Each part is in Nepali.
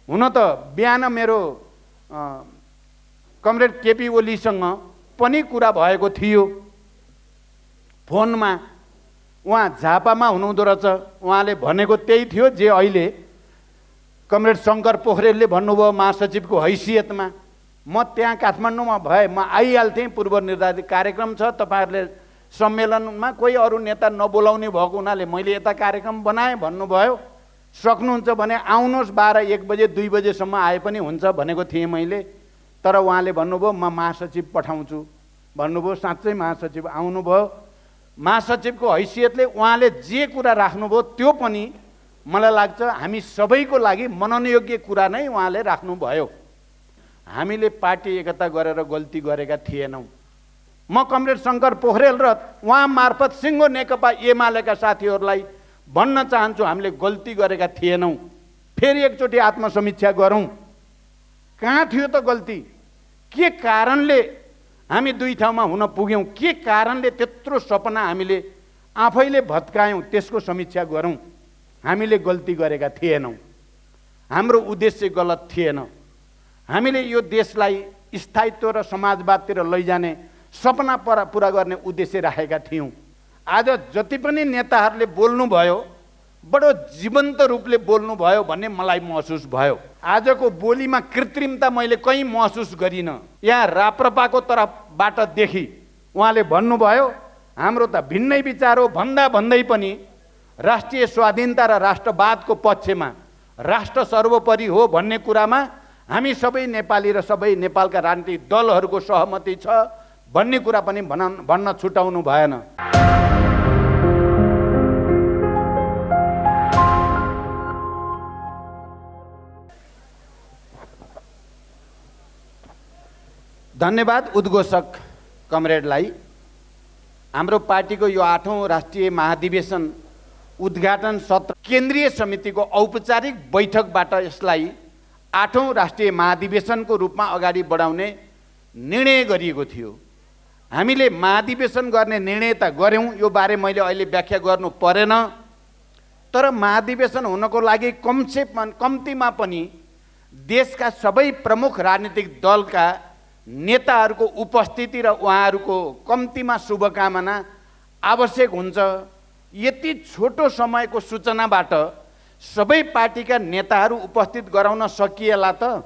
हुन त बिहान मेरो कमरेड केपी ओलीसँग पनि कुरा भएको थियो फोनमा। उहाँ झापामा हुनुहुँदो रहेछ। उहाँले भनेको त्यही थियो जे अहिले कमरेड शङ्कर पोखरेलले भन्नुभयो महासचिवको हैसियतमा। म त्यहाँ काठमाडौँमा भए म आइहाल्थेँ। पूर्व निर्धारित कार्यक्रम छ, तपाईँहरूले सम्मेलनमा कोही अरू नेता नबोलाउने भएको हुनाले मैले यता कार्यक्रम बनाएँ भन्नुभयो। सक्नुहुन्छ भने आउनुहोस्, 12-1 बजे 2 बजेसम्म आए पनि हुन्छ भनेको थिएँ मैले। तर उहाँले भन्नुभयो म महासचिव पठाउँछु भन्नुभयो। साँच्चै महासचिव आउनुभयो। महासचिवको हैसियतले उहाँले जे कुरा राख्नुभयो त्यो पनि मलाई लाग्छ हामी सबैको लागि मननयोग्य कुरा नै उहाँले राख्नुभयो। हामीले पार्टी एकता गरेर गल्ती गरेका थिएनौँ। म कमरेड शङ्कर पोखरेल र उहाँ मार्फत सिङ्गो नेकपा एमालेका साथीहरूलाई भन्न चाहन्छु हामीले गल्ती गरेका थिएनौँ। फेरि एकचोटि आत्मसमीक्षा गरौँ, कहाँ थियो त गल्ती? के कारणले हामी दुई ठाउँमा हुन पुग्यौँ? के कारणले त्यत्रो सपना हामीले आफैले भत्कायौँ? त्यसको समीक्षा गरौँ। हामीले गल्ती गरेका थिएनौँ। हाम्रो उद्देश्य गलत थिएन। हामीले यो देशलाई स्थायित्व र समाजवादतिर लैजाने सपना पुरा गर्ने उद्देश्य राखेका थियौँ। आज जति पनि नेताहरूले बोल्नुभयो बडो जीवन्त रूपले बोल्नुभयो भन्ने मलाई महसुस भयो। आजको बोलीमा कृत्रिमता मैले कहीँ महसुस गरिनँ। यहाँ राप्रपाको तर्फबाट देखि उहाँले भन्नुभयो हाम्रो त भिन्नै विचार हो भन्दा भन्दै पनि राष्ट्रिय स्वाधीनता र राष्ट्रवादको पक्षमा राष्ट्र सर्वोपरि हो भन्ने कुरामा हामी सबै नेपाली र सबै नेपालका राजनीतिक दलहरूको सहमति छ भन्ने कुरा पनि भन्न छुटाउनु भएन। धन्यवाद उद्घोषक कमरेडलाई। हाम्रो पार्टीको यो 8औं राष्ट्रिय महाधिवेशन उद्घाटन सत्र केन्द्रीय समितिको औपचारिक बैठकबाट यसलाई 8औं राष्ट्रिय महाधिवेशनको रूपमा अगाडि बढाउने निर्णय गरिएको थियो। हामीले महाधिवेशन गर्ने निर्णय त गऱ्यौँ, यो बारे मैले अहिले व्याख्या गर्नु परेन। तर महाधिवेशन हुनको लागि कम्तीमा पनि देशका सबै प्रमुख राजनीतिक दलका नेताहरूको उपस्थिति र उहाँहरूको कम्तीमा शुभकामना आवश्यक हुन्छ। यति छोटो समयको सूचनाबाट सबै पार्टीका नेताहरू उपस्थित गराउन सकिएला त?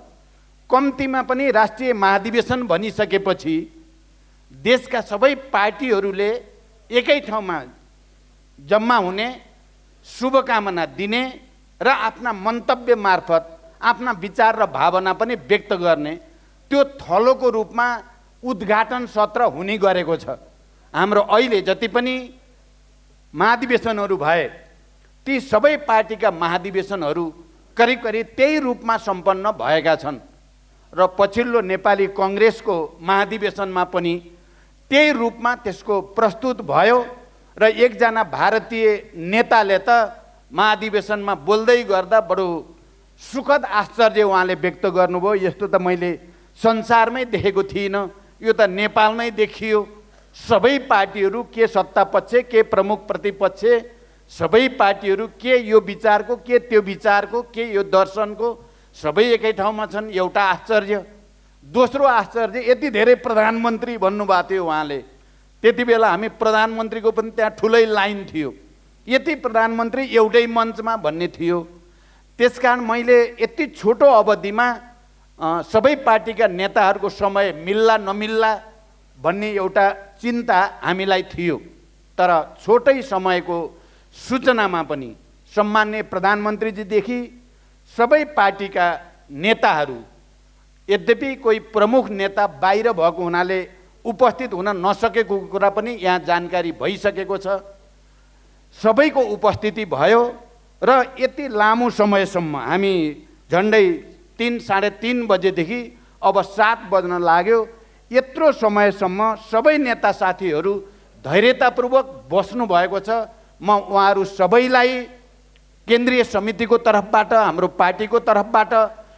कम्तीमा पनि राष्ट्रिय महाधिवेशन भनिसकेपछि देशका सबै पार्टीहरूले एकै ठाउँमा जम्मा हुने, शुभकामना दिने र आफ्ना मन्तव्य मार्फत आफ्ना विचार र भावना पनि व्यक्त गर्ने त्यो थलोको रूपमा उद्घाटन सत्र हुने गरेको छ। हाम्रो अहिले जति पनि महाधिवेशनहरू भए ती सबै पार्टीका महाधिवेशनहरू करिब करिब त्यही रूपमा सम्पन्न भएका छन् र पछिल्लो नेपाली कङ्ग्रेसको महाधिवेशनमा पनि त्यही रूपमा त्यसको प्रस्तुत भयो र एकजना भारतीय नेताले त महाधिवेशनमा बोल्दै गर्दा बडो सुखद आश्चर्य उहाँले व्यक्त गर्नुभयो। यस्तो त मैले संसारमै देखेको थिइनँ, यो त नेपालमै देखियो। सबै पार्टीहरू के सत्ता पक्ष के प्रमुख प्रतिपक्ष सबै पार्टीहरू के यो विचारको के त्यो विचारको के यो दर्शनको सबै एकै ठाउँमा छन्। एउटा आश्चर्य। दोस्रो आश्चर्य यति धेरै प्रधानमन्त्री भन्नुभएको थियो उहाँले। त्यति बेला हामी प्रधानमन्त्रीको पनि त्यहाँ ठुलै लाइन थियो। यति प्रधानमन्त्री एउटै मञ्चमा भन्ने थियो। त्यसकारण मैले यति छोटो अवधिमा सबै पार्टीका नेताहरूको समय मिल्ला नमिल्ला भन्ने एउटा चिन्ता हामीलाई थियो। तर छोटै समयको सूचनामा पनि सम्माननीय प्रधानमन्त्रीजीदेखि सबै पार्टीका नेताहरू, यद्यपि कोही प्रमुख नेता बाहिर भएको हुनाले उपस्थित हुन नसकेको कुरा पनि यहाँ जानकारी भइसकेको छ, सबैको उपस्थिति भयो र यति लामो समयसम्म हामी झन्डै 3-3:30 बजेदेखि अब 7 बज्न लाग्यो। यत्रो समयसम्म सबै नेता साथीहरू धैर्यतापूर्वक बस्नु भएको छ। म उहाँहरू सबैलाई केन्द्रीय समितिको तर्फबाट, हाम्रो पार्टीको तर्फबाट,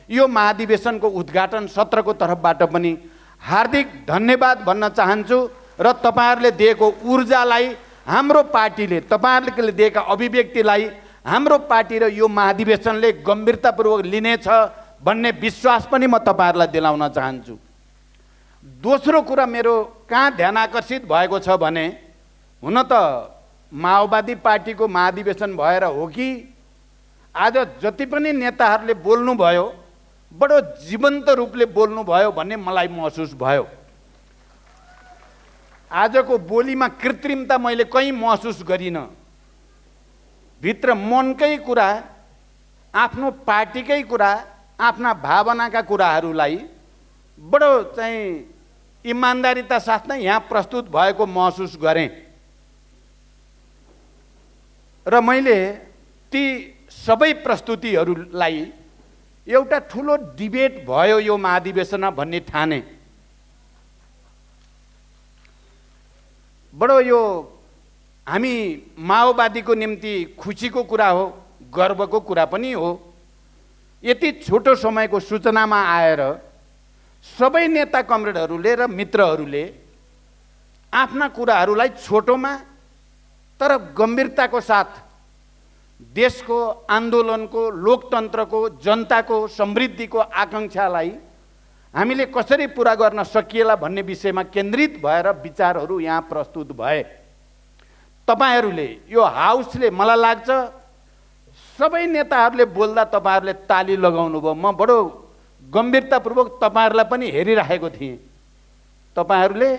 यो महाधिवेशनको उद्घाटन सत्रको तर्फबाट पनि हार्दिक धन्यवाद भन्न चाहन्छु र तपाईहरुले दिएको ऊर्जालाई, हाम्रो पार्टीले तपाईहरुले दिएका अभिव्यक्तिलाई हाम्रो पार्टी र यो महाधिवेशनले गम्भीरतापूर्वक लिनेछ भन्ने विश्वास पनि म तपाईहरुलाई दिलाउन चाहन्छु। दोस्रो कुरा मेरो कहाँ ध्यान आकर्षित भएको छ भने, हुन त माओवादी पार्टीको महाधिवेशन भएर हो कि आज जति पनि नेताहरूले बोल्नुभयो बडो जीवन्त रूपले बोल्नुभयो भन्ने मलाई महसुस भयो। आजको बोलीमा कृत्रिमता मैले कहीँ महसुस गरिनँ। भित्र मनकै कुरा, आफ्नो पार्टीकै कुरा, आफ्ना भावनाका कुराहरूलाई बडो चाहिँ इमानदारीता साथ नै यहाँ प्रस्तुत भएको महसुस गरेँ। र मैले ती सबै प्रस्तुतिहरूलाई एउटा ठुलो डिबेट भयो यो महाधिवेशनमा भन्ने ठाने। बडो यो हामी माओवादीको निम्ति खुसीको कुरा हो, गर्वको कुरा पनि हो। यति छोटो समयको सूचनामा आएर सबै नेता कमरेडहरूले र मित्रहरूले आफ्ना कुराहरूलाई छोटोमा तर गम्भीरताको साथ देशको आन्दोलनको, लोकतन्त्रको, जनताको समृद्धिको आकांक्षालाई हामीले कसरी पूरा गर्न सकिएला भन्ने विषयमा केन्द्रित भएर विचारहरू यहाँ प्रस्तुत भए। तपाईहरूले यो हाउसले मलाई लाग्छ सबै नेताहरूले बोल्दा तपाईहरूले ताली लगाउनु भयो। म बडो गम्भीरतापूर्वक तपाईहरूलाई पनि हेरिरहेको थिएँ। तपाईहरूले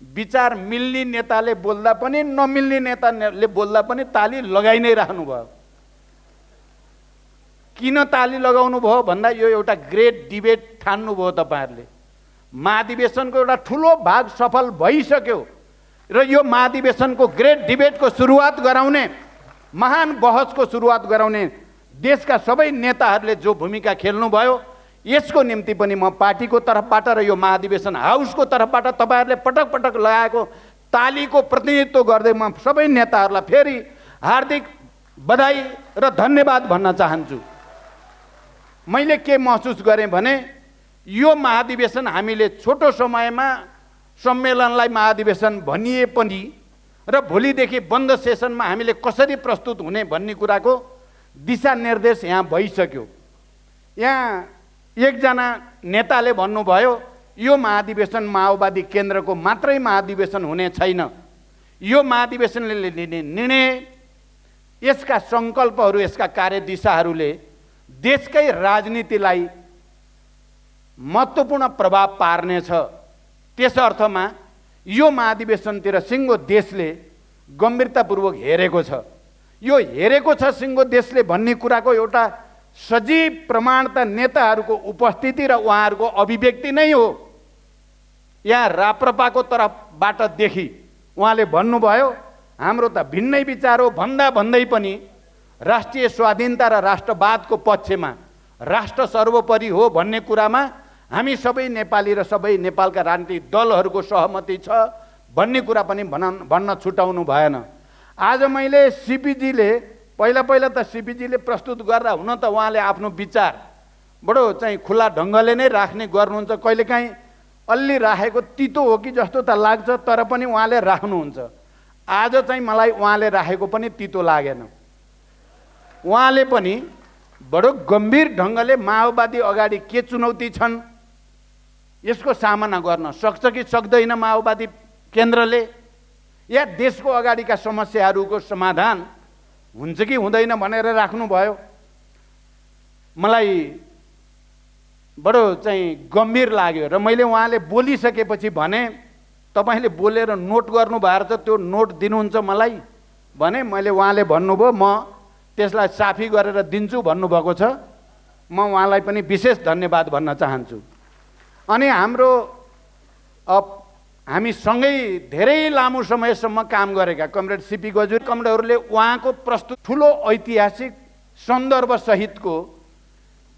विचार मिल्ने नेताले बोल्दा पनि नमिल्ने नेताले बोल्दा पनि ताली लगाइ नै राख्नु भयो। किन ताली लगाउनु भयो भन्दा यो एउटा ग्रेट डिबेट ठान्नु भयो तपाईहरूले। महाधिवेशनको एउटा ठुलो भाग सफल भइसक्यो र यो महाधिवेशनको ग्रेट डिबेटको सुरुवात गराउने, महान बहसको सुरुवात गराउने देशका सबै नेताहरूले जो भूमिका खेल्नुभयो, यसको निम्ति पनि म पार्टीको तर्फबाट र यो महाधिवेशन हाउसको तर्फबाट तपाईहरूले पटक पटक लगाएको तालीको प्रतिनिधित्व गर्दै म सबै नेताहरूलाई फेरि हार्दिक बधाई र धन्यवाद भन्न चाहन्छु। मैले के महसुस गरेँ भने यो महाधिवेशन हामीले छोटो समयमा सम्मेलनलाई महाधिवेशन भनिए पनि र भोलिदेखि बन्द सेसनमा हामीले कसरी प्रस्तुत हुने भन्ने कुराको दिशानिर्देश यहाँ भइसक्यो। यहाँ एकजना नेताले भन्नुभयो यो महाधिवेशन माओवादी केन्द्रको मात्रै महाधिवेशन हुने छैन। यो महाधिवेशनले लिने निर्णय, यसका सङ्कल्पहरू, यसका कार्यदिशाहरूले देशकै राजनीतिलाई महत्त्वपूर्ण प्रभाव पार्नेछ। त्यस अर्थमा यो महाधिवेशनतिर सिङ्गो देशले गम्भीरतापूर्वक हेरेको छ। यो हेरेको छ सिङ्गो देशले भन्ने कुराको एउटा सजीव प्रमाण त नेताहरूको उपस्थिति र उहाँहरूको अभिव्यक्ति नै हो। यहाँ राप्रपाको तर्फबाट देखि उहाँले भन्नुभयो हाम्रो त भिन्नै विचार हो, भन्दा भन्दै पनि राष्ट्रिय स्वाधीनता र राष्ट्रवादको पक्षमा राष्ट्र सर्वोपरि हो भन्ने कुरामा हामी सबै नेपाली र सबै नेपालका राजनीतिक दलहरूको सहमति छ भन्ने कुरा पनि भन्न छुटाउनु भएन। आज मैले सिपिजीले पहिला त सिपिजीले प्रस्तुत गर्दा हुन त उहाँले आफ्नो विचार बडो चाहिँ खुला ढङ्गले नै राख्ने गर्नुहुन्छ। कहिलेकाहीँ अलि राखेको तितो हो कि जस्तो त लाग्छ, तर पनि उहाँले राख्नुहुन्छ। आज चाहिँ मलाई उहाँले राखेको पनि तितो लागेन। उहाँले पनि बडो गम्भीर ढङ्गले माओवादी अगाडि के चुनौती छन्, यसको सामना गर्न सक्छ कि सक्दैन माओवादी केन्द्रले, या देशको अगाडिका समस्याहरूको समाधान हुन्छ कि हुँदैन भनेर राख्नुभयो। मलाई बडो चाहिँ गम्भीर लाग्यो र मैले उहाँले बोलिसकेपछि भने तपाईँले बोलेर नोट गर्नुभएको छ, त्यो नोट दिनुहुन्छ मलाई भने मैले उहाँले भन्नुभयो म त्यसलाई साफी गरेर दिन्छु भन्नुभएको छ। म उहाँलाई पनि विशेष धन्यवाद भन्न चाहन्छु। अनि हामी सँगै धेरै लामो समयसम्म काम गरेका कमरेड सिपी गजुर कमरेडहरूले उहाँको प्रस्तुत ठुलो ऐतिहासिक सन्दर्भ सहितको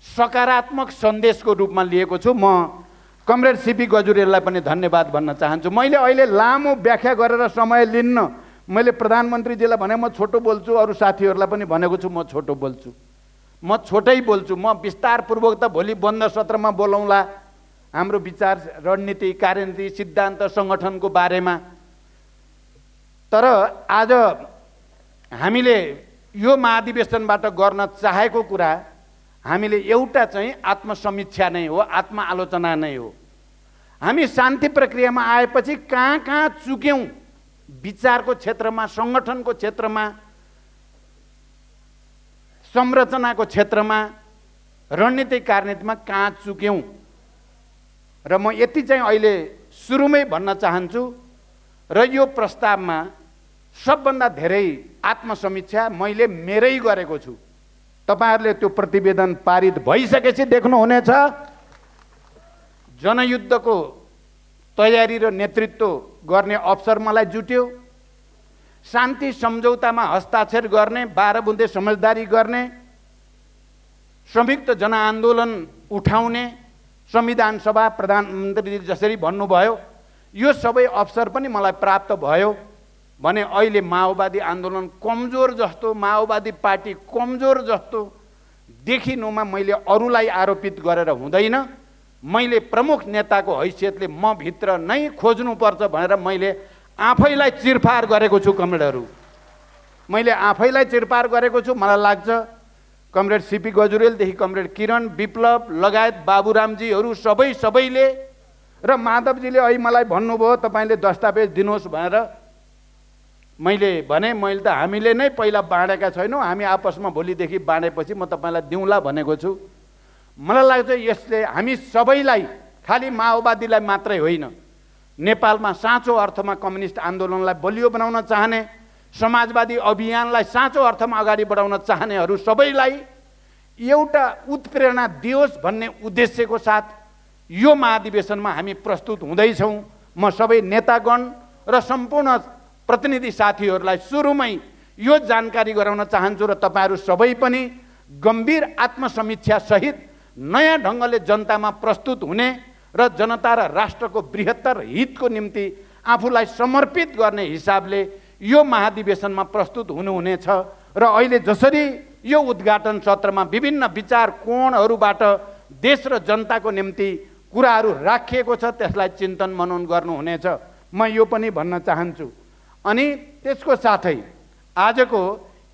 सकारात्मक सन्देशको रूपमा लिएको छु। म कमरेड सिपी गजुरेललाई पनि धन्यवाद भन्न चाहन्छु। मैले अहिले लामो व्याख्या गरेर समय लिन्न। मैले प्रधानमन्त्रीजीलाई भने म छोटो बोल्छु, अरू साथीहरूलाई पनि भनेको छु म छोटो बोल्छु, म छोटै बोल्छु। म विस्तारपूर्वक त भोलि बन्द सत्रमा बोलाउँला हाम्रो विचार, रणनीति, कार्यनीति, सिद्धान्त, सङ्गठनको बारेमा। तर आज हामीले यो महाधिवेशनबाट गर्न चाहेको कुरा हामीले एउटा चाहिँ आत्मसमीक्षा नै हो, आत्मआलोचना नै हो। हामी शान्ति प्रक्रियामा आएपछि कहाँ कहाँ चुक्यौँ, विचारको क्षेत्रमा, सङ्गठनको क्षेत्रमा, संरचनाको क्षेत्रमा, रणनीतिक कार्यनीतिमा कहाँ चुक्यौँ। र म यति चाहिँ अहिले सुरुमै भन्न चाहन्छु, र यो प्रस्तावमा सबभन्दा धेरै आत्मसमीक्षा मैले मेरै गरेको छु। तपाईहरुले त्यो प्रतिवेदन पारित भइसकेपछि देख्नुहुनेछ जनयुद्धको तयारी र नेतृत्व गर्ने अवसर मलाई जुट्यो। शान्ति सम्झौतामा हस्ताक्षर गर्ने, 12 बुँदे समझदारी गर्ने, संयुक्त जनआन्दोलन उठाउने, संविधान सभा प्रधानमन्त्री जसरी भन्नुभयो, यो सबै अवसर पनि मलाई प्राप्त भयो भने अहिले माओवादी आन्दोलन कमजोर जस्तो, माओवादी पार्टी कमजोर जस्तो देखिनुमा मैले अरूलाई आरोपित गरेर हुँदैन। मैले प्रमुख नेताको हैसियतले म भित्र नै खोज्नुपर्छ भनेर मैले आफैलाई चिरफार गरेको छु। कमरेडहरू, मैले आफैलाई चिरफार गरेको छु। मलाई लाग्छ कमरेड सीपी गजुरेलदेखि कमरेड किरण, विप्लव लगायत बाबुरामजीहरू सबैले र माधवजीले अहिले मलाई भन्नुभयो तपाईले दस्तावेज दिनुहोस् भनेर। मैले भने मैले त हामीले नै पहिला बाँडेका छैनौँ, हामी आपसमा भोलिदेखि बाँडेपछि म तपाईलाई दिउँला भनेको छु। मलाई लाग्छ यसले हामी सबैलाई, खालि माओवादीलाई मात्रै होइन, नेपालमा साँचो अर्थमा कम्युनिस्ट आन्दोलनलाई बलियो बनाउन चाहने, समाजवादी अभियानलाई साँचो अर्थमा अगाडि बढाउन चाहनेहरू सबैलाई एउटा उत्प्रेरणा दियोस् भन्ने उद्देश्यको साथ यो महाधिवेशनमा हामी प्रस्तुत हुँदैछौँ। म सबै नेतागण र सम्पूर्ण प्रतिनिधि साथीहरूलाई सुरुमै यो जानकारी गराउन चाहन्छु र तपाईहरू सबै पनि गम्भीर आत्मसमीक्षा सहित नयाँ ढङ्गले जनतामा प्रस्तुत हुने र जनता र राष्ट्रको बृहत्तर हितको निम्ति आफूलाई समर्पित गर्ने हिसाबले यो महाधिवेशनमा प्रस्तुत हुनुहुनेछ। र अहिले जसरी यो उद्घाटन सत्रमा विभिन्न विचार कोणहरूबाट देश र जनताको निम्ति कुराहरू राखिएको छ, त्यसलाई चिन्तन मनन गर्नुहुनेछ, म यो पनि भन्न चाहन्छु। अनि त्यसको साथै आजको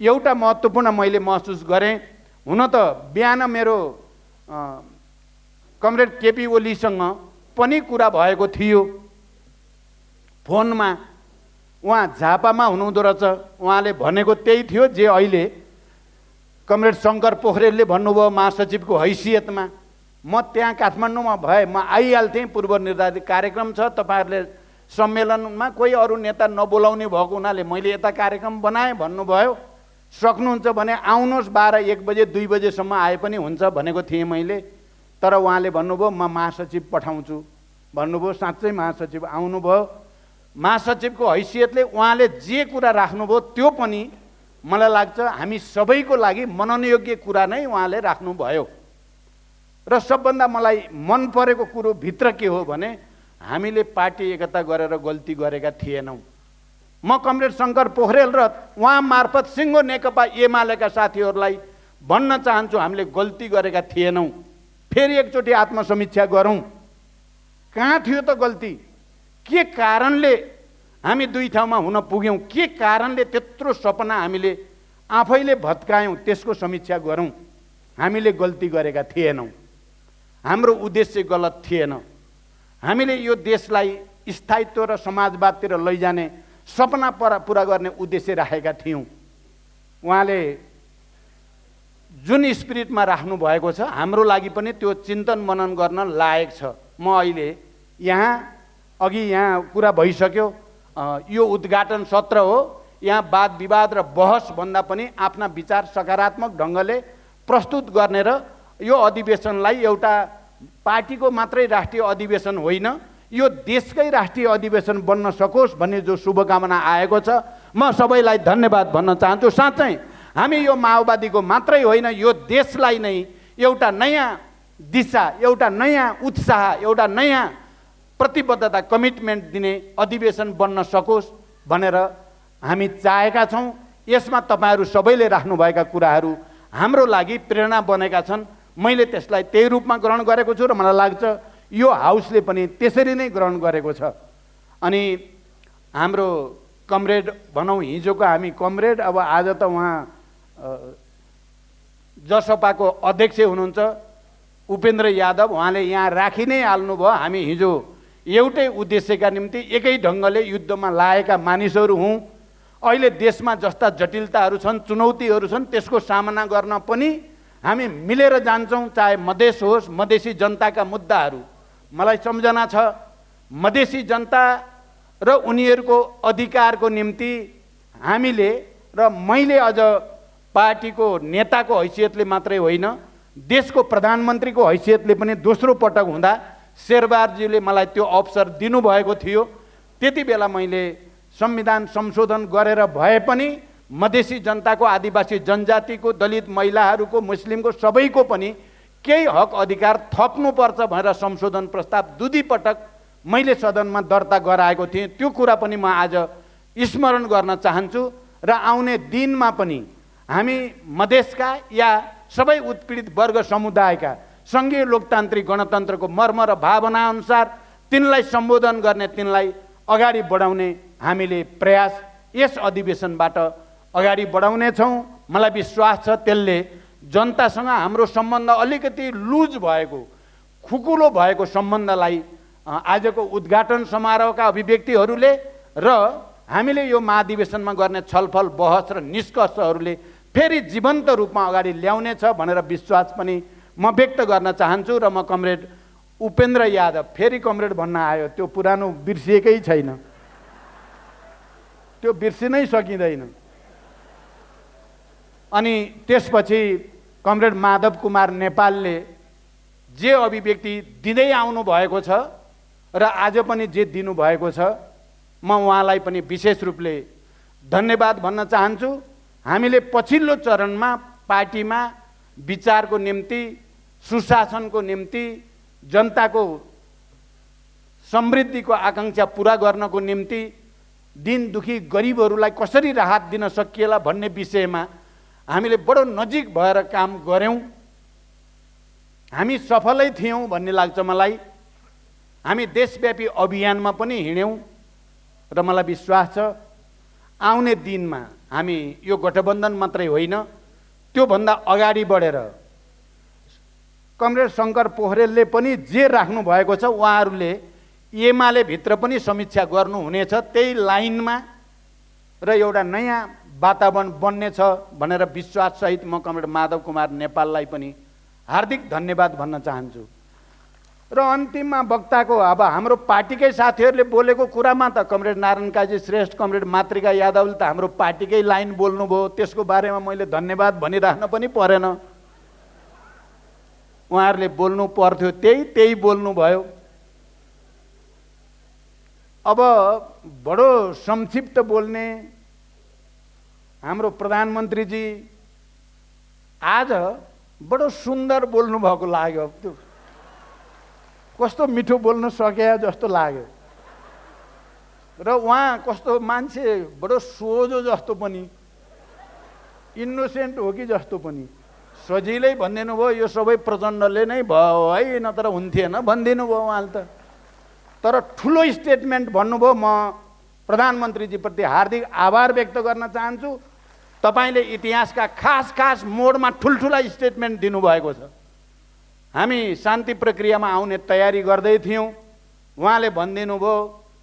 एउटा महत्त्वपूर्ण मैले महसुस गरेँ। हुन त बिहान मेरो कमरेड केपी ओलीसँग पनि कुरा भएको थियो फोनमा। उहाँ झापामा हुनुहुँदो रहेछ, उहाँले भनेको त्यही थियो जे अहिले कमरेड शङ्कर पोखरेलले भन्नुभयो महासचिवको हैसियतमा। म त्यहाँ काठमाडौँमा भए म आइहाल्थेँ, पूर्व निर्धारित कार्यक्रम छ, तपाईहरूले सम्मेलनमा कोही अरू नेता नबोलाउने भएको हुनाले मैले यता कार्यक्रम बनाएँ भन्नुभयो। सक्नुहुन्छ भने आउनुहोस्, 12-1 बजे 2 बजेसम्म आए पनि हुन्छ भनेको थिएँ मैले। तर उहाँले भन्नुभयो म महासचिव पठाउँछु भन्नुभयो। साँच्चै महासचिव आउनुभयो। महासचिवको हैसियतले उहाँले जे कुरा राख्नुभयो त्यो पनि मलाई लाग्छ हामी सबैको लागि मननयोग्य कुरा नै उहाँले राख्नुभयो। र सबभन्दा मलाई मन परेको कुरो भित्र के हो भने हामीले पार्टी एकता गरेर गल्ती गरेका थिएनौँ। म कमरेड शङ्कर पोखरेल र उहाँ मार्फत सिङ्गो नेकपा एमालेका साथीहरूलाई भन्न चाहन्छु हामीले गल्ती गरेका थिएनौँ। फेरि एकचोटि आत्मसमीक्षा गरौँ, कहाँ थियो त गल्ती, के कारणले हामी दुई ठाउँमा हुन पुग्यौँ, के कारणले त्यत्रो सपना हामीले आफैले भत्कायौँ, त्यसको समीक्षा गरौँ। हामीले गल्ती गरेका थिएनौँ, हाम्रो उद्देश्य गलत थिएन। हामीले यो देशलाई स्थायित्व र समाजवादतिर लैजाने सपना पुरा गर्ने उद्देश्य राखेका थियौँ। उहाँले जुन स्पिरिटमा राख्नु भएको छ हाम्रो लागि पनि त्यो चिन्तन मनन गर्न लायक छ। म अहिले यहाँ कुरा भइसक्यो, यो उद्घाटन सत्र हो, यहाँ वाद विवाद र बहस भन्दा पनि आफ्ना विचार सकारात्मक ढङ्गले प्रस्तुत गर्ने र यो अधिवेशनलाई एउटा पार्टीको मात्रै राष्ट्रिय अधिवेशन होइन, यो देशकै राष्ट्रिय अधिवेशन बन्न सकोस् भन्ने जो शुभकामना आएको छ, म सबैलाई धन्यवाद भन्न चाहन्छु। साँच्चै हामी यो माओवादीको मात्रै होइन, यो देशलाई नै एउटा नयाँ दिशा, एउटा नयाँ उत्साह, एउटा नयाँ प्रतिबद्धता, कमिटमेन्ट दिने अधिवेशन बन्न सकोस् भनेर हामी चाहेका छौँ। यसमा तपाईहरू सबैले राख्नुभएका कुराहरू हाम्रो लागि प्रेरणा बनेका छन्। मैले त्यसलाई त्यही रूपमा ग्रहण गरेको छु र मलाई लाग्छ यो हाउसले पनि त्यसरी नै ग्रहण गरेको छ। अनि हाम्रो कमरेड भनौँ, हिजोको हामी कमरेड, अब आज त उहाँ जसपाको अध्यक्ष हुनुहुन्छ उपेन्द्र यादव, उहाँले यहाँ राखि नै हाल्नुभयो। हामी हिजो एउटै उद्देश्यका निम्ति एकै ढङ्गले युद्धमा लागेका मानिसहरू हौँ। अहिले देशमा जस्ता जटिलताहरू छन्, चुनौतीहरू छन्, त्यसको सामना गर्न पनि हामी मिलेर जान्छौँ। चाहे मधेस होस्, मधेसी जनताका मुद्दाहरू, मलाई सम्झना छ मधेसी जनता र उनीहरूको अधिकारको निम्ति हामीले र मैले अझ पार्टीको नेताको हैसियतले मात्रै होइन, देशको प्रधानमन्त्रीको हैसियतले पनि दोस्रो पटक हुँदा शेरबहादुरजीले मलाई त्यो अवसर दिनुभएको थियो। त्यति बेला मैले संविधान संशोधन गरेर भए पनि मधेसी जनताको, आदिवासी जनजातिको, दलित महिलाहरूको, मुस्लिमको सबैको पनि केही हक अधिकार थप्नुपर्छ भनेर संशोधन प्रस्ताव दुई पटक मैले सदनमा दर्ता गराएको थिएँ। त्यो कुरा पनि म आज स्मरण गर्न चाहन्छु र आउने दिनमा पनि हामी मधेसका या सबै उत्पीडित वर्ग समुदायका सङ्घीय लोकतान्त्रिक गणतन्त्रको मर्म र भावना अनुसार तिनलाई सम्बोधन गर्ने, तिनलाई अगाडि बढाउने हामीले प्रयास यस अधिवेशनबाट अगाडि बढाउनेछौँ। मलाई विश्वास छ त्यसले जनतासँग हाम्रो सम्बन्ध अलिकति लुज भएको, खुकुलो भएको सम्बन्धलाई आजको उद्घाटन समारोहका अभिव्यक्तिहरूले र हामीले यो महाधिवेशनमा गर्ने छलफल, बहस र निष्कर्षहरूले फेरि जीवन्त रूपमा अगाडि ल्याउनेछ भनेर विश्वास पनि म व्यक्त गर्न चाहन्छु। र म कमरेड उपेन्द्र यादव, फेरि कमरेड भन्न आयो, त्यो पुरानो बिर्सिएकै छैन, त्यो बिर्सिनै सकिँदैन। अनि त्यसपछि कमरेड माधव कुमार नेपालले जे अभिव्यक्ति दिँदै आउनु भएको छ र आज पनि जे दिनुभएको छ, म उहाँलाई पनि विशेष रूपले धन्यवाद भन्न चाहन्छु। हामीले पछिल्लो चरणमा पार्टीमा विचारको निम्ति, सुशासनको निम्ति, जनताको समृद्धिको आकाङ्क्षा पुरा गर्नको निम्ति, दिन दुखी गरिबहरूलाई कसरी राहत दिन सकिएला भन्ने विषयमा हामीले बडो नजिक भएर काम गऱ्यौँ। हामी सफलै थियौँ भन्ने लाग्छ मलाई। हामी देशव्यापी अभियानमा पनि हिँड्यौँ र मलाई विश्वास छ आउने दिनमा हामी यो गठबन्धन मात्रै होइन, त्योभन्दा अगाडि बढेर कमरेड शङ्कर पोखरेलले पनि जे राख्नु भएको छ उहाँहरूले एमाले भित्र पनि समीक्षा गर्नुहुनेछ। त्यही लाइनमा र एउटा नयाँ वातावरण बन्नेछ भनेर विश्वाससहित म कमरेड माधव कुमार नेपाललाई पनि हार्दिक धन्यवाद भन्न चाहन्छु। र अन्तिममा वक्ताको, अब हाम्रो पार्टीकै साथीहरूले बोलेको कुरामा त कमरेड नारायण काजी श्रेष्ठ, कमरेड मातृका यादवले त हाम्रो पार्टीकै लाइन बोल्नुभयो, त्यसको बारेमा मैले धन्यवाद भनिराख्न पनि परेन। उहाँहरूले बोल्नु पर्थ्यो, त्यही बोल्नुभयो। अब बडो संक्षिप्त बोल्ने हाम्रो प्रधानमन्त्रीजी आज बडो सुन्दर बोल्नु भएको लाग्यो। त्यो कस्तो मिठो बोल्न सके जस्तो लाग्यो र उहाँ कस्तो मान्छे बडो सोझो जस्तो पनि, इनोसेन्ट हो कि जस्तो पनि, सजिलै भनिदिनु भयो यो सबै प्रचण्डले नै भयो है, नत्र हुन्थेन भनिदिनु भयो उहाँले त। तर ठुलो स्टेटमेन्ट भन्नुभयो। म प्रधानमन्त्रीजीप्रति हार्दिक आभार व्यक्त गर्न चाहन्छु। तपाईँले इतिहासका खास खास मोडमा ठुल्ठुला स्टेटमेन्ट दिनुभएको छ। हामी शान्ति प्रक्रियामा आउने तयारी गर्दै थियौँ, उहाँले भनिदिनु भयो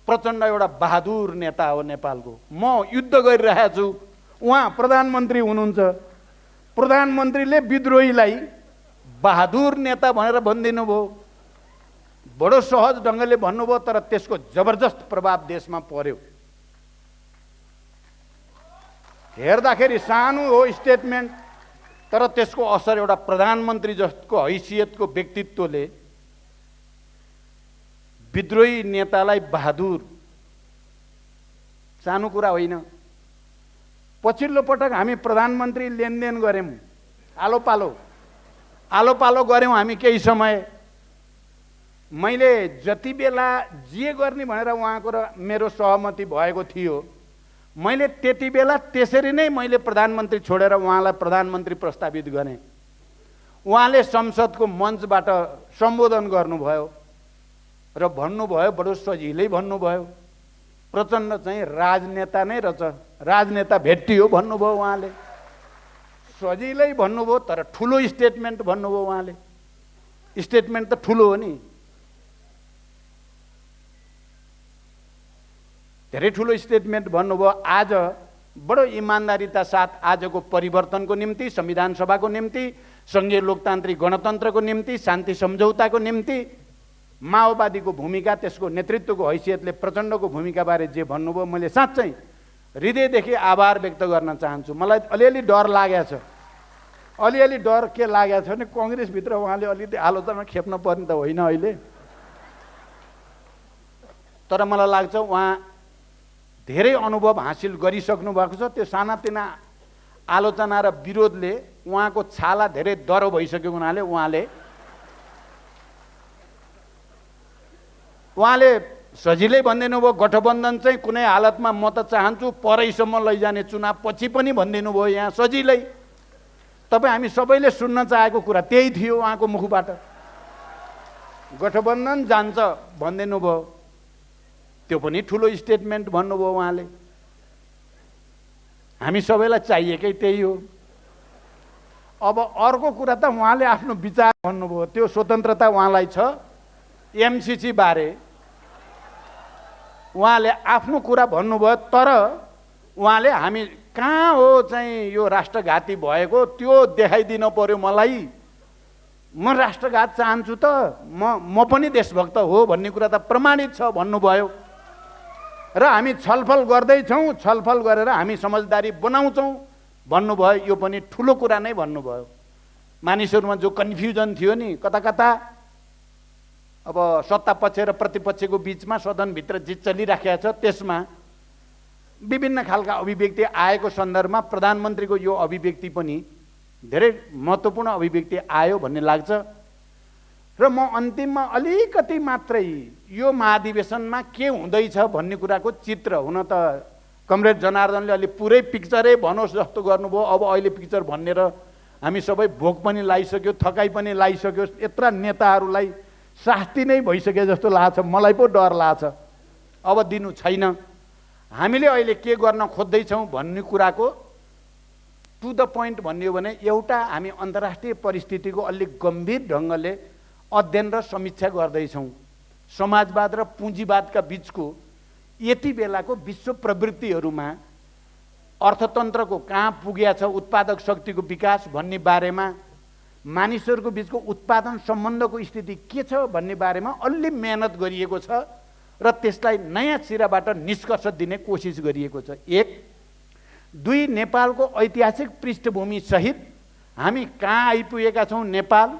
प्रचण्ड एउटा बहादुर नेता हो नेपालको, म युद्ध गरिरहेको छु, उहाँ प्रधानमन्त्री हुनुहुन्छ, प्रधानमन्त्रीले विद्रोहीलाई बहादुर नेता भनेर भनिदिनु भयो। बडो सहज ढङ्गले भन्नुभयो, तर त्यसको जबरजस्त प्रभाव देशमा पर्यो। हेर्दाखेरि सानो हो स्टेटमेन्ट, तर त्यसको असर एउटा प्रधानमन्त्री जस्तो हैसियतको व्यक्तित्वले विद्रोही नेतालाई बहादुर, सानो कुरा होइन। पछिल्लो पटक हामी प्रधानमन्त्री लेनदेन गऱ्यौँ, आलो पालो गऱ्यौँ हामी केही समय। मैले जति बेला जे गर्ने भनेर उहाँको र मेरो सहमति भएको थियो, मैले त्यति बेला त्यसरी नै मैले प्रधानमन्त्री छोडेर उहाँलाई प्रधानमन्त्री प्रस्तावित गरेँ। उहाँले संसदको मञ्चबाट सम्बोधन गर्नुभयो र भन्नुभयो, बडो सजिलै भन्नुभयो, प्रचण्ड चाहिँ राजनेता नै रहेछ, राजनेता भेटियो भन्नुभयो उहाँले। सजिलै भन्नुभयो, तर ठुलो स्टेटमेन्ट भन्नुभयो उहाँले। स्टेटमेन्ट त ठुलो हो नि, धेरै ठुलो स्टेटमेन्ट भन्नुभयो। आज बडो इमान्दारिता साथ आजको परिवर्तनको निम्ति, संविधान सभाको निम्ति, सङ्घीय लोकतान्त्रिक गणतन्त्रको निम्ति, शान्ति सम्झौताको निम्ति माओवादीको भूमिका, त्यसको नेतृत्वको हैसियतले प्रचण्डको भूमिकाबारे जे भन्नुभयो, मैले साँच्चै हृदयदेखि आभार व्यक्त गर्न चाहन्छु। मलाई अलिअलि डर लागेको छ। अलिअलि डर के लागेको छ भने कङ्ग्रेसभित्र उहाँले अलिकति आलोचना खेप्न पर्ने त होइन अहिले, तर मलाई लाग्छ उहाँ धेरै अनुभव हासिल गरिसक्नु भएको छ। त्यो सानातिना आलोचना र विरोधले उहाँको छाला धेरै दह्रो भइसकेको हुनाले उहाँले सजिलै भनिदिनु भयो, गठबन्धन चाहिँ कुनै हालतमा म त चाहन्छु परैसम्म लैजाने, चुनाव पछि पनि भनिदिनु भयो यहाँ सजिलै। तपाईँ हामी सबैले सुन्न चाहेको कुरा त्यही थियो उहाँको मुखबाट, गठबन्धन जान्छ भनिदिनु भयो। त्यो पनि ठुलो स्टेटमेन्ट भन्नुभयो उहाँले। हामी सबैलाई चाहिएकै त्यही हो। अब अर्को कुरा त उहाँले आफ्नो विचार भन्नुभयो, त्यो स्वतन्त्रता उहाँलाई छ। एमसिसी बारे उहाँले आफ्नो कुरा भन्नुभयो, तर उहाँले हामी कहाँ हो चाहिँ यो राष्ट्रघाती भएको त्यो देखाइदिनु पर्यो मलाई। म राष्ट्रघात चाहन्छु त, म पनि देशभक्त हो भन्ने कुरा त प्रमाणित छ भन्नुभयो। र हामी छलफल गर्दैछौँ, छलफल गरेर हामी समझदारी बनाउँछौँ भन्नुभयो। यो पनि ठुलो कुरा नै भन्नुभयो। मानिसहरूमा जो कन्फ्युजन थियो नि, कता कता अब सत्ता पक्ष र प्रतिपक्षको बिचमा सदनभित्र जे चलिराखेको छ त्यसमा विभिन्न खालका अभिव्यक्ति आएको सन्दर्भमा प्रधानमन्त्रीको यो अभिव्यक्ति पनि धेरै महत्त्वपूर्ण अभिव्यक्ति आयो भन्ने लाग्छ। र म अन्तिममा अलिकति मात्रै यो महाधिवेशनमा के हुँदैछ भन्ने कुराको चित्र, हुन त कमरेड जनार्दनले अलि पुरै पिक्चरै भनोस् जस्तो गर्नुभयो। अब अहिले पिक्चर भनेर हामी सबै भोक पनि लागिसक्यो, थकाइ पनि लागिसक्यो, यत्र नेताहरूलाई शास्ति नै भइसके जस्तो लाग्छ। मलाई पो डर लाग्छ, अब दिनु छैन। हामीले अहिले के गर्न खोज्दैछौँ भन्ने कुराको टु द पोइन्ट भन्ने हो भने, एउटा हामी अन्तर्राष्ट्रिय परिस्थितिको अलिक गम्भीर ढङ्गले अध्ययन र समीक्षा गर्दैछौँ। समाजवाद र पुँजीवादका बिचको यति बेलाको विश्व प्रवृत्तिहरूमा अर्थतन्त्रको कहाँ पुगेको छ, उत्पादक शक्तिको विकास भन्ने बारेमा, मानिसहरूको बिचको उत्पादन सम्बन्धको स्थिति के छ भन्ने बारेमा अलि मेहनत गरिएको छ र त्यसलाई नयाँ सिराबाट निष्कर्ष दिने कोसिस गरिएको छ। एक, दुई, नेपालको ऐतिहासिक पृष्ठभूमि सहित हामी कहाँ आइपुगेका छौँ, नेपाल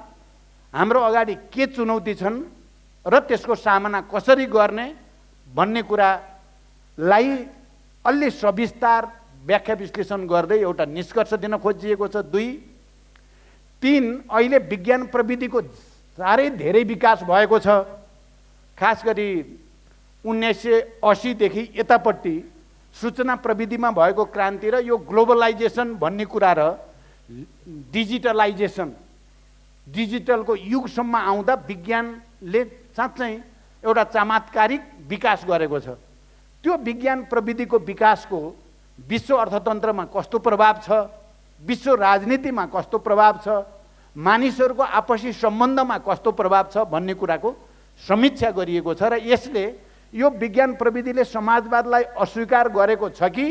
हाम्रो अगाडि के चुनौती छन् र त्यसको सामना कसरी गर्ने भन्ने कुरालाई अलि सविस्तार व्याख्या विश्लेषण गर्दै एउटा निष्कर्ष दिन खोजिएको छ। दुई, तीन, अहिले विज्ञान प्रविधिको साह्रै धेरै विकास भएको छ। खास गरी 1980 देखि यतापट्टि सूचना प्रविधिमा भएको क्रान्ति र यो ग्लोबलाइजेसन भन्ने कुरा र डिजिटलको युगसम्म आउँदा विज्ञानले साँच्चै एउटा चमत्कारिक विकास गरेको छ। त्यो विज्ञान प्रविधिको विकासको विश्व अर्थतन्त्रमा कस्तो प्रभाव छ, विश्व राजनीतिमा कस्तो प्रभाव छ, मानिसहरूको आपसी सम्बन्धमा कस्तो प्रभाव छ भन्ने कुराको समीक्षा गरिएको छ। र यसले यो विज्ञान प्रविधिले समाजवादलाई अस्वीकार गरेको छ कि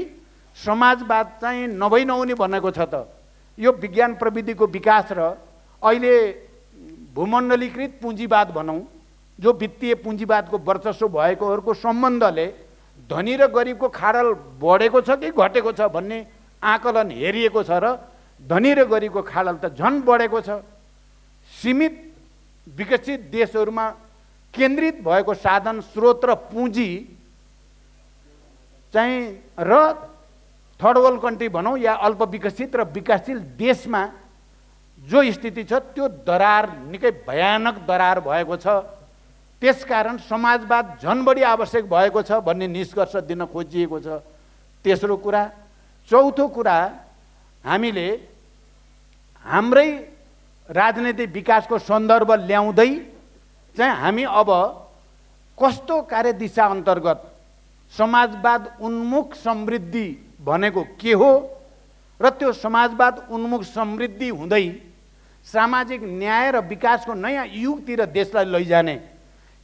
समाजवाद चाहिँ नभई भनेको छ त। यो विज्ञान प्रविधिको विकास र अहिले भूमण्डलीकृत पुँजीवाद भनौँ, जो वित्तीय पुँजीवादको वर्चस्व भएकोहरूको सम्बन्धले धनी र गरिबको खाडल बढेको छ कि घटेको छ भन्ने आकलन हेरिएको छ र धनी र गरिबको खाडल त झन् बढेको छ। सीमित विकसित देशहरूमा केन्द्रित भएको साधन स्रोत र पुँजी चाहिँ र थर्ड वर्ल्ड कन्ट्री भनौँ या अल्प विकसित र विकासशील देशमा जो स्थिति छ त्यो दरार निकै भयानक दरार भएको छ। त्यसकारण समाजवाद झन् बढी आवश्यक भएको छ भन्ने निष्कर्ष दिन खोजिएको छ। तेस्रो कुरा। चौथो कुरा, हामीले हाम्रै राजनीतिक विकासको सन्दर्भ ल्याउँदै चाहिँ हामी अब कस्तो कार्यदिशा अन्तर्गत समाजवाद उन्मुख समृद्धि भनेको के हो र त्यो समाजवाद उन्मुख समृद्धि हुँदै सामाजिक न्याय र विकासको नयाँ युगतिर देशलाई लैजाने,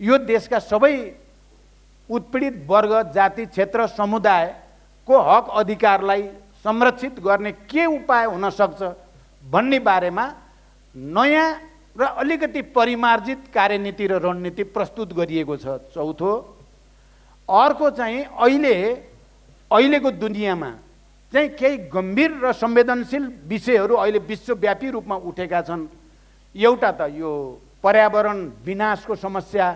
यो देशका सबै उत्पीडित वर्ग, जाति, क्षेत्र, समुदायको हक अधिकारलाई संरक्षित गर्ने के उपाय हुन सक्छ भन्ने बारेमा नयाँ र अलिकति परिमार्जित कार्यनीति र रणनीति प्रस्तुत गरिएको छ। चौथो, अर्को चाहिँ अहिलेको दुनियाँमा चाहिँ केही गम्भीर र संवेदनशील विषयहरू अहिले विश्वव्यापी रूपमा उठेका छन्। एउटा त यो पर्यावरण विनाशको समस्या,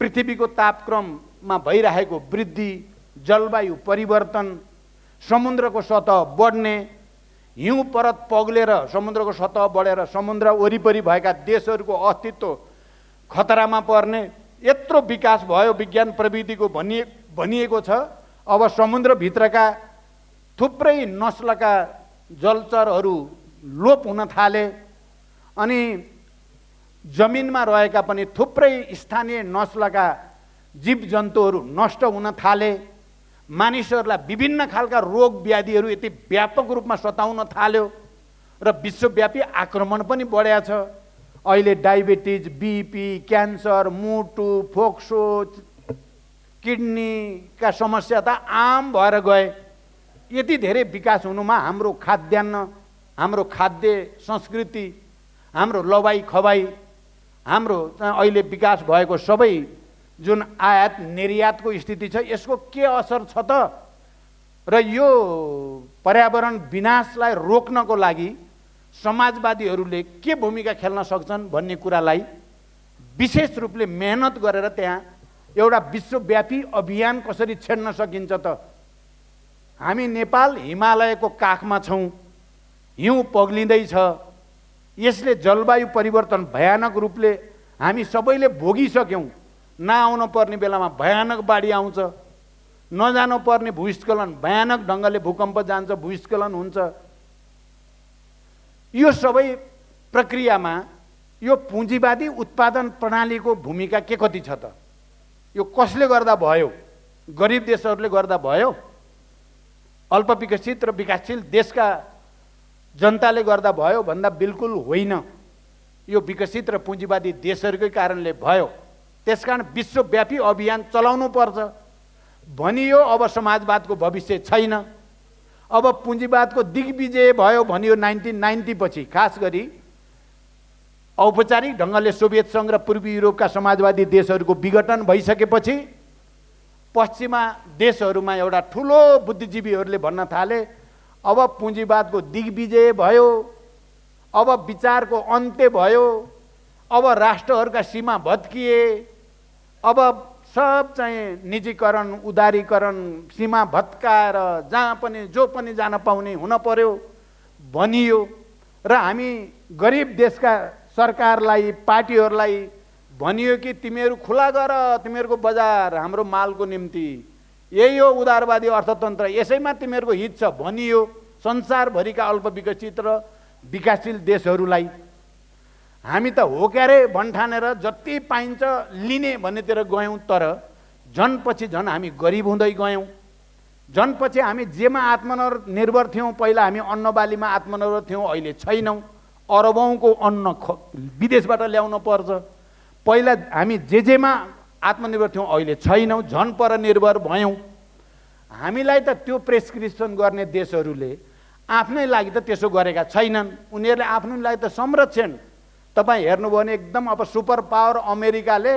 पृथ्वीको तापक्रममा भइरहेको वृद्धि, जलवायु परिवर्तन, समुद्रको सतह बढ्ने, हिउँ परत पग्लेर समुद्रको सतह बढेर समुद्र वरिपरि भएका देशहरूको अस्तित्व खतरामा पर्ने, यत्रो विकास भयो विज्ञान प्रविधिको भनिएको छ। अब समुद्रभित्रका थुप्रै नस्लका जलचरहरू लोप हुन थाले अनि जमिनमा रहेका पनि थुप्रै स्थानीय नस्लका जीवजन्तुहरू नष्ट हुन थाले। मानिसहरूलाई विभिन्न खालका रोग व्याधिहरू यति व्यापक रूपमा सताउन थाल्यो र विश्वव्यापी आक्रमण पनि बढेको छ। अहिले डायबिटिज, बीपी, क्यान्सर, मुटु, फोक्सो, किडनीका समस्या त आम भएर गए। यति धेरै विकास हुनुमा हाम्रो खाद्यान्न, हाम्रो खाद्य संस्कृति, हाम्रो लवाई खवाई, हाम्रो अहिले विकास भएको सबै जुन आयात निर्यातको स्थिति छ, यसको के असर छ त? र यो पर्यावरण विनाशलाई रोक्नको लागि समाजवादीहरूले के भूमिका खेल्न सक्छन् भन्ने कुरालाई विशेष रूपले मेहनत गरेर त्यहाँ एउटा विश्वव्यापी अभियान कसरी छेड्न सकिन्छ त? हामी नेपाल हिमालयको काखमा छौँ, हिउँ पग्लिँदैछ, यसले जलवायु परिवर्तन भयानक रूपले हामी सबैले भोगिसक्यौँ। नआउन पर्ने बेलामा भयानक बाढी आउँछ, नजानु पर्ने भूस्खलन, भयानक ढङ्गले भूकम्प जान्छ, भूस्खलन हुन्छ। यो सबै प्रक्रियामा यो पुँजीवादी उत्पादन प्रणालीको भूमिका के कति छ त? यो कसले गर्दा भयो? गरिब देशहरूले गर्दा भयो? अल्पविकसित र विकासशील देशका जनताले गर्दा भयो भन्दा बिल्कुल होइन। यो विकसित र पुँजीवादी देशहरूकै कारणले भयो। त्यसकारण विश्वव्यापी अभियान चलाउनु पर्छ भनियो। अब समाजवादको भविष्य छैन। अब पुँजीवादको दिग्विजय भयो भनियो 1990 पछि। खास गरी औपचारिक ढङ्गले सोभियत सङ्घ र पूर्वी युरोपका समाजवादी देशहरूको विघटन भइसकेपछि पश्चिमा देशहरूमा एउटा ठुलो बुद्धिजीवीहरूले भन्न थाले, अब पुँजीवादको दिग्विजय भयो, अब विचारको अन्त्य भयो, अब राष्ट्रहरूका सीमा भत्किए, अब सब चाहिँ निजीकरण, उदारीकरण, सीमा भत्काएर जहाँ पनि जो पनि जान पाउने हुन पर्यो भनियो। र हामी गरिब देशका सरकारलाई, पार्टीहरूलाई भनियो कि तिमीहरू खुला गर तिमीहरूको बजार हाम्रो मालको निम्ति, यही हो उदारवादी अर्थतन्त्र, यसैमा तिमीहरूको हित छ भनियो संसारभरिका अल्पविकसित र विकासशील देशहरूलाई। हामी त हो क्यारे भन्ठानेर जति पाइन्छ लिने भन्नेतिर गयौँ, तर झन् पछि झन् हामी गरिब हुँदै गयौँ। झन् पछि हामी जेमा आत्मनिर्भर थियौँ, पहिला हामी अन्नबालीमा आत्मनिर्भर थियौँ, अहिले छैनौँ। अरबौँको अन्न विदेशबाट ल्याउन पर्छ। पहिला हामी जेमा आत्मनिर्भर थियौँ, अहिले छैनौँ, झन् परनिर्भर भयौँ। हामीलाई त त्यो प्रेस्क्रिप्सन गर्ने देशहरूले आफ्नै लागि त त्यसो गरेका छैनन्। उनीहरूले आफ्नो लागि त संरक्षण, तपाईँ हेर्नुभयो भने एकदम अब सुपर पावर अमेरिकाले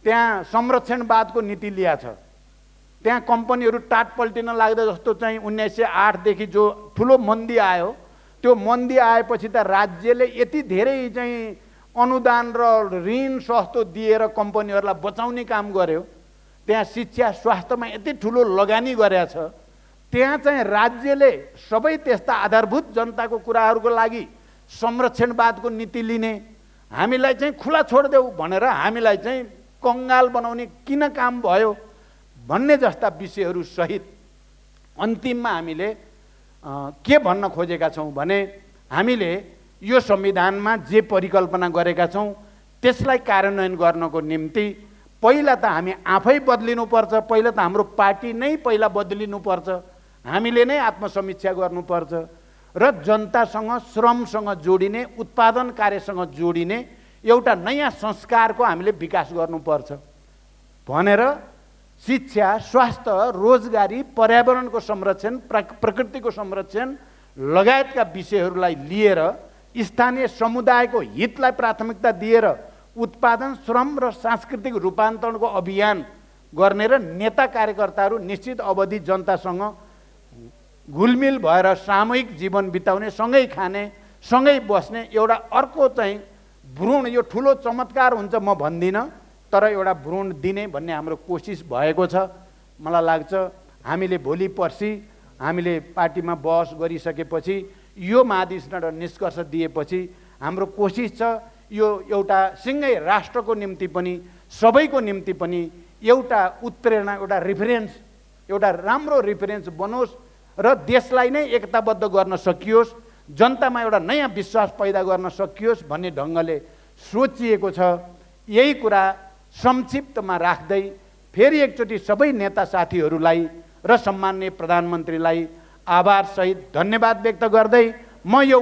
त्यहाँ संरक्षणवादको नीति ल्याएको छ। त्यहाँ कम्पनीहरू टाट पल्टिन लाग्दा जस्तो चाहिँ 1908 देखि जो ठुलो मन्दी आयो, त्यो मन्दी आएपछि त राज्यले यति धेरै चाहिँ अनुदान र ऋण सस्तो दिएर कम्पनीहरूलाई बचाउने काम गर्यो। त्यहाँ शिक्षा स्वास्थ्यमा यति ठुलो लगानी गरेको छ। त्यहाँ चाहिँ राज्यले सबै त्यस्ता आधारभूत जनताको कुराहरूको लागि संरक्षणवादको नीति लिने, हामीलाई चाहिँ खुला छोडिदेऊ भनेर हामीलाई चाहिँ कङ्गाल बनाउने किन काम भयो भन्ने जस्ता विषयहरू सहित अन्तिममा हामीले के भन्न खोजेका छौँ भने हामीले यो संविधानमा जे परिकल्पना गरेका छौँ त्यसलाई कार्यान्वयन गर्नको निम्ति पहिला त हामी आफै बदलिनुपर्छ। पहिला त हाम्रो पार्टी नै पहिला बदलिनुपर्छ। हामीले नै आत्मसमीक्षा गर्नुपर्छ र जनतासँग श्रमसँग जोडिने उत्पादन कार्यसँग जोडिने एउटा नयाँ संस्कारको हामीले विकास गर्नुपर्छ भनेर शिक्षा, स्वास्थ्य, रोजगारी, पर्यावरणको संरक्षण, प्रकृतिको संरक्षण लगायतका विषयहरूलाई लिएर स्थानीय समुदायको हितलाई प्राथमिकता दिएर उत्पादन, श्रम र सांस्कृतिक रूपान्तरणको अभियान गर्ने र नेता कार्यकर्ताहरू निश्चित अवधि जनतासँग घुलमिल भएर सामूहिक जीवन बिताउने, सँगै खाने, सँगै बस्ने एउटा अर्को चाहिँ भ्रूण, यो ठुलो चमत्कार हुन्छ म भन्दिनँ, तर एउटा भ्रूण दिने भन्ने हाम्रो कोसिस भएको छ। मलाई लाग्छ हामीले भोलि पर्सि हामीले पार्टीमा बहस गरिसकेपछि यो महाधिवेशनबाट निष्कर्ष दिएपछि हाम्रो कोसिस छ यो एउटा सिँगै राष्ट्रको निम्ति पनि सबैको निम्ति पनि एउटा उत्प्रेरणा, एउटा रिफरेन्स, एउटा राम्रो रिफरेन्स बनोस् र देशलाई नै एकताबद्ध गर्न सकियोस्, जनतामा एउटा नयाँ विश्वास पैदा गर्न सकियोस् भन्ने ढङ्गले सोचिएको छ। यही कुरा संक्षिप्तमा राख्दै फेरि एकचोटि सबै नेता साथीहरूलाई र सम्माननीय प्रधानमन्त्रीलाई आभारसहित धन्यवाद व्यक्त गर्दै म यो